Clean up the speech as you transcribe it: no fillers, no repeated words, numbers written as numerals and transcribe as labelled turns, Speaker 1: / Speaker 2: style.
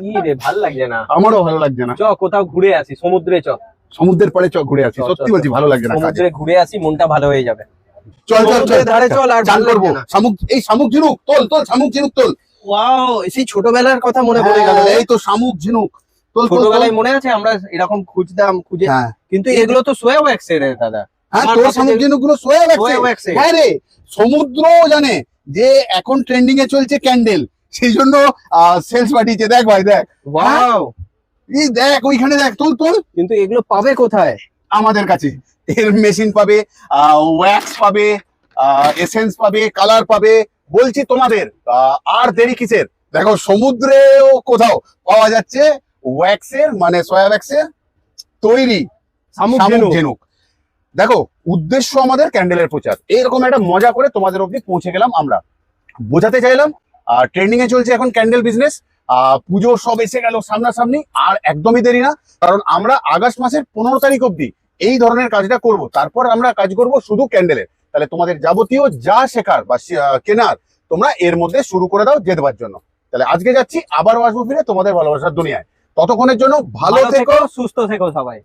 Speaker 1: কি রে, ভাল লাগছে না।
Speaker 2: আমারও ভালো লাগছে না।
Speaker 1: চ কোথাও ঘুরে আসি, সমুদ্রে চ।
Speaker 2: সমুদ্রের পাড়ে চ, ঘুরে আসি।
Speaker 1: চল,
Speaker 2: সত্যি
Speaker 1: চল,
Speaker 2: বলছি, ভালো লাগছে না কাজে।
Speaker 1: সমুদ্রে ঘুরে আসি, মনটা ভালো হয়ে যাবে।
Speaker 2: চল চল চল,
Speaker 1: সমুদ্রের ধারে চল, আর
Speaker 2: চান
Speaker 1: ভালো
Speaker 2: করবো।
Speaker 1: লাগছে না।
Speaker 2: এই শামুক ঝিনুক তোল, তোল শামুক ঝিনুক তোল।
Speaker 1: ওয়াও, সেই ছোটবেলার কথা মনে পড়ে গেল।
Speaker 2: এই তো শামুক ঝিনুক তোল, তোল, তোল।
Speaker 1: ছোটবেলায় মনে আছে আমরা এরকম খুঁজতাম, খুঁজে।
Speaker 2: হ্যাঁ
Speaker 1: কিন্তু এগুলো তো সোয়া ওয়্যাক্স এর দাদা।
Speaker 2: হ্যাঁ,
Speaker 1: আমার
Speaker 2: তোর
Speaker 1: কাছে
Speaker 2: শামুক ঝিনুক গুলো সোয়া
Speaker 1: সোয়া wax
Speaker 2: ওয়্যাক্সে।
Speaker 1: এর।
Speaker 2: হ্যাঁ রে, সমুদ্র জানে যে এখন ট্রেন্ডিং এ চলছে ক্যান্ডেল, সেই জন্য সেলস পাঠিয়েছে। দেখ ভাই দেখ,
Speaker 1: ওয়াও,
Speaker 2: এই দেখ ওইখানে দেখ, তোল তোল।
Speaker 1: কিন্তু এগুলো পাবে কোথায়?
Speaker 2: আমাদের কাছে এর মেশিন পাবে, ওয়্যাক্স পাবে, এসেন্স পাবে, কালার পাবে। বলছি তোমাদের, আর দেরি কিসের? দেখো সমুদ্রেও কোথাও পাওয়া যাচ্ছে ওয়্যাক্সের, মানে সোয়া ওয়্যাক্সের তৈরি
Speaker 1: শামুক
Speaker 2: শামুক
Speaker 1: ঝিনুক।
Speaker 2: ঝিনুক। দেখো উদ্দেশ্য আমাদের ক্যান্ডেলের প্রচার, এরকম একটা মজা করে তোমাদের অব্দি পৌঁছে গেলাম আমরা, বোঝাতে চাইলাম। ট্রেন্ডিং এ চলছে এখন ক্যান্ডেল বিজনেস। পুজো সব এসে গেল সামনাসামনি, আর একদমই দেরি না, কারণ আমরা আগস্ট মাসের 15 তারিখ অব্দি এই ধরনের কাজটা করব। তারপর আমরা কাজ করব শুধু ক্যান্ডেলের। তাহলে তোমাদের যাবতীয় যা শেখার বা কেনার, তোমরা এর মধ্যে শুরু করে দাও যেতে জন্য। তাহলে আজকে যাচ্ছি, আবারও আসবো ফিরে তোমাদের ভালোবাসার দুনিয়ায়। ততক্ষণের জন্য ভালো থেকো,
Speaker 1: সুস্থ থেকো সবাই।